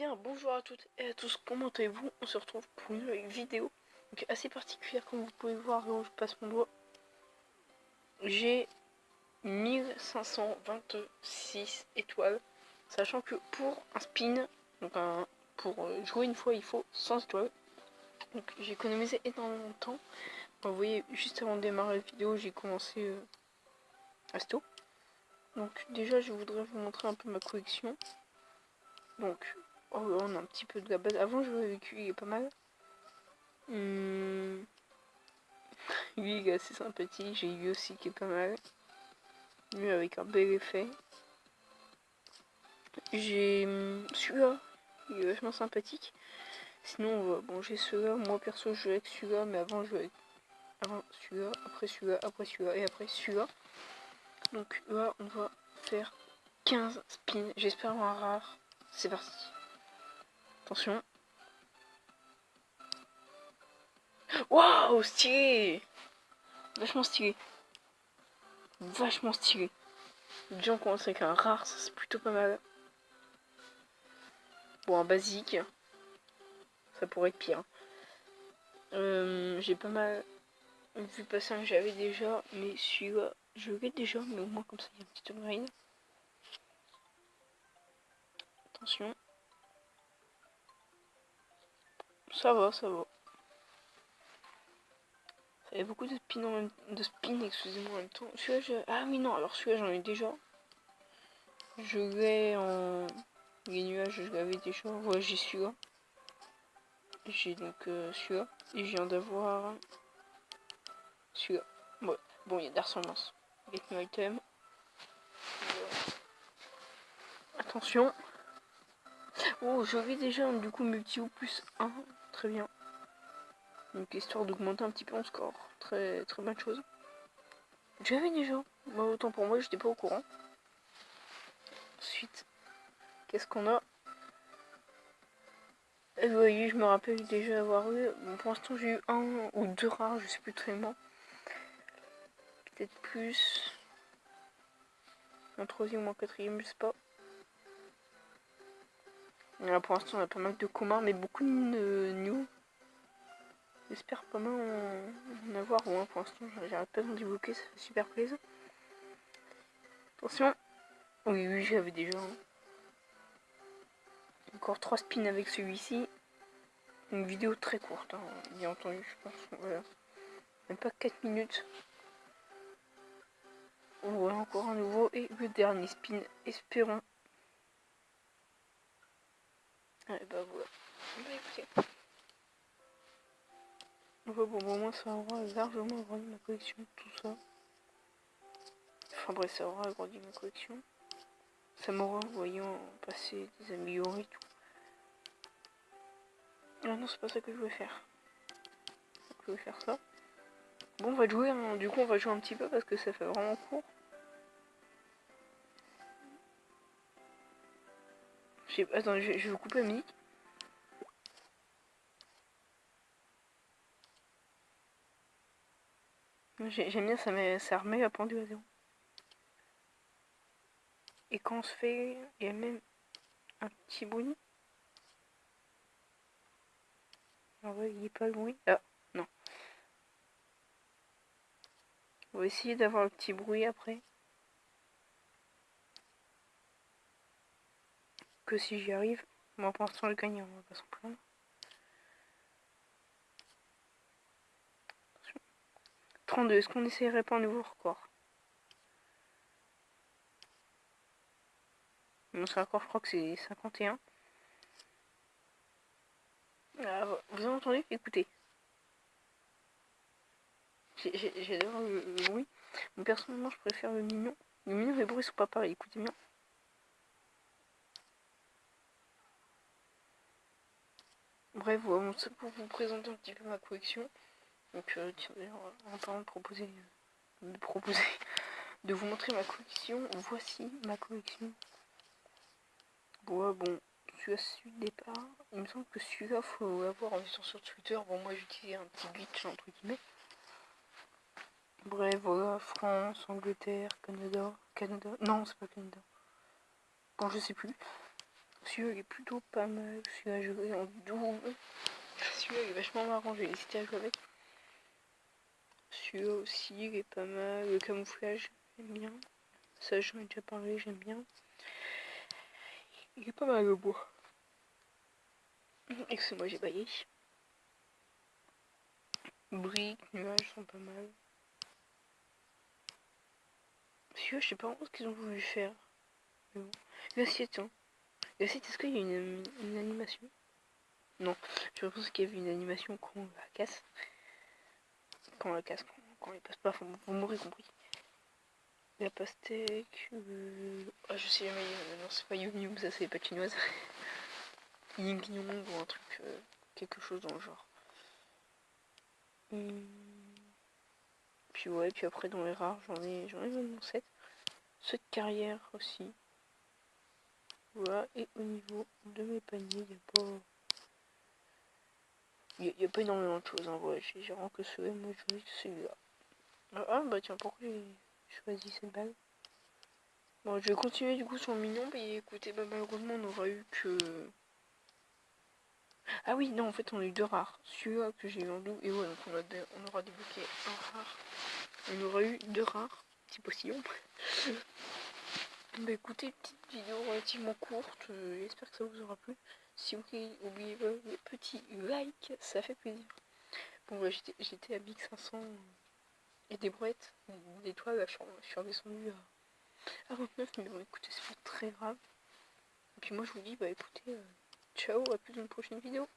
bien, bonjour à toutes et à tous, comment allez-vous? On se retrouve pour une nouvelle vidéo donc assez particulière, comme vous pouvez voir, où je passe mon doigt. J'ai 1526 étoiles, sachant que pour un spin, donc pour jouer une fois, il faut 100 étoiles. Donc j'ai économisé énormément de temps. Vous voyez, juste avant de démarrer la vidéo, j'ai commencé assez tôt. Donc déjà, je voudrais vous montrer un peu ma collection. Donc, on a un petit peu de la base. Avant, je jouais avec lui, il est pas mal. Lui, il est assez sympathique. J'ai lui aussi qui est pas mal. Lui, avec un bel effet. J'ai celui-là, il est vachement sympathique. Sinon, bon, j'ai celui-là. Moi, perso, je joue avec celui-là, mais avant, je jouais avec. Avant celui-là, après celui-là, après celui-là, et après celui-là. Donc là, on va faire 15 spins. J'espère avoir un rare. C'est parti. Attention. Waouh, stylé! Vachement stylé. Vachement stylé. Déjà, on commence avec un rare, ça c'est plutôt pas mal. Bon, un basique. Ça pourrait être pire. J'ai pas mal vu passer un que j'avais déjà, mais celui-là, je l'ai déjà, mais au moins comme ça, il y a un petit upgrade. Attention. Ça va, ça va. Ça y a beaucoup de spin, excusez-moi, en même temps. Celui-là, ah oui, non, alors celui-là, j'en ai déjà. Je l'ai en... Les nuages, je l'avais déjà. Ouais, j'ai celui-là. J'ai donc celui-là. Et je viens d'avoir celui-là. Ouais. Bon, il y a des ressemblances. Get new item. Attention. Oh, je l'ai déjà, du coup, multi-ou plus 1. Très bien. Donc, histoire d'augmenter un petit peu mon score. Très, très bonne chose. J'avais déjà. Bah, autant pour moi, j'étais pas au courant. Ensuite, qu'est-ce qu'on a? Et vous voyez, je me rappelle déjà avoir eu. Bon, pour l'instant, j'ai eu un ou deux rares, je sais plus tellement. Peut-être plus. Un troisième ou un quatrième, je sais pas. Là, pour l'instant, on a pas mal de communs, mais beaucoup de new. J'espère pas mal en avoir. Ouais, pour l'instant, j'arrête pas d'en débloquer, ça fait super plaisir. Attention. Oui, oui, j'avais déjà. Encore 3 spins avec celui-ci. Une vidéo très courte, hein, bien entendu, je pense. Voilà. Même pas 4 minutes. Voilà, encore un nouveau. Et le dernier spin, espérons. Allez, bah voilà. Bah écoutez. Enfin, bon, au moins, ça aura largement agrandi ma collection, tout ça. Enfin bref, ça aura agrandi ma collection. Ça m'aura, voyant passer des améliorés et tout. Ah non, c'est pas ça que je voulais faire. Je voulais faire ça. Bon, on va jouer, hein. Du coup, on va jouer un petit peu parce que ça fait vraiment court. Attends, je vais vous couper la musique. J'aime bien, ça remet la pendule à zéro. Et quand on se fait, il y a même un petit bruit. Ah ouais, il n'y a pas le bruit. Ah, non. On va essayer d'avoir le petit bruit après. Que si j'y arrive. Moi, pour l'instant, le gagne, on va pas s'en plaindre. 32, est-ce qu'on essayerait pas un nouveau record? Mon record, je crois que c'est 51. Ah, vous avez entendu? Écoutez. J'adore le bruit. Mais personnellement, je préfère le mignon. Le mignon et le bruit sont pas pareils, écoutez bien. Bref, voilà, c'est pour vous présenter un petit peu ma collection. Donc, en parlant de proposer, de vous montrer ma collection, voici ma collection. Bon, celui-là, c'est le départ. Il me semble que celui-là, faut l'avoir en étant sur Twitter. Bon, moi, j'utilise un petit glitch, entre guillemets. Bref, voilà, France, Angleterre, Canada. Non, c'est pas Canada. Bon, je sais plus. Celui-là il est plutôt pas mal. Celui-là je vais en double. Celui-là il est vachement marrant, j'ai hésité à jouer avec. Celui-là aussi il est pas mal. Le camouflage, j'aime bien. Ça j'en ai déjà parlé, j'aime bien. Il est pas mal le bois. Excusez-moi, j'ai baillé. Briques, nuages sont pas mal. Celui-là, je sais pas vraiment ce qu'ils ont voulu faire. Mais bon. L'assiette, hein. L'assiette, est-ce qu'il y a une animation? Non, je pense qu'il y avait une animation quand on la casse. Quand on la casse, quand on les passe pas, vous m'aurez compris. La pastèque. Ah, je sais jamais. Non, c'est pas Yum Yum, ça c'est pas chinoise. Ying Yong ou un truc. Quelque chose dans le genre. Puis ouais, puis après dans les rares, j'en ai maintenant 7. 7 carrières aussi. Voilà, et au niveau de mes paniers, il n'y a pas. Il n'y a pas énormément de choses, hein. Ouais, j'ai vraiment que celui-là, moi je choisis celui-là. Ah bah tiens, pourquoi j'ai choisi cette balle? Bon, je vais continuer du coup sur le mignon, mais écoutez, bah malheureusement on aura eu que... Ah oui, non, en fait on a eu 2 rares. Celui-là que j'ai eu en double, et ouais, donc on aura débloqué un rare. On aura eu 2 rares, petit postillon. Bah écoutez, petite vidéo relativement courte, j'espère que ça vous aura plu. Si vous oubliez pas le petit like, ça fait plaisir. Bon bah j'étais à 1500 et des brouettes, des toiles, là, je suis redescendue à 29, mais bon écoutez, c'est pas très grave. Et puis moi je vous dis, bah écoutez, ciao, à plus dans une prochaine vidéo.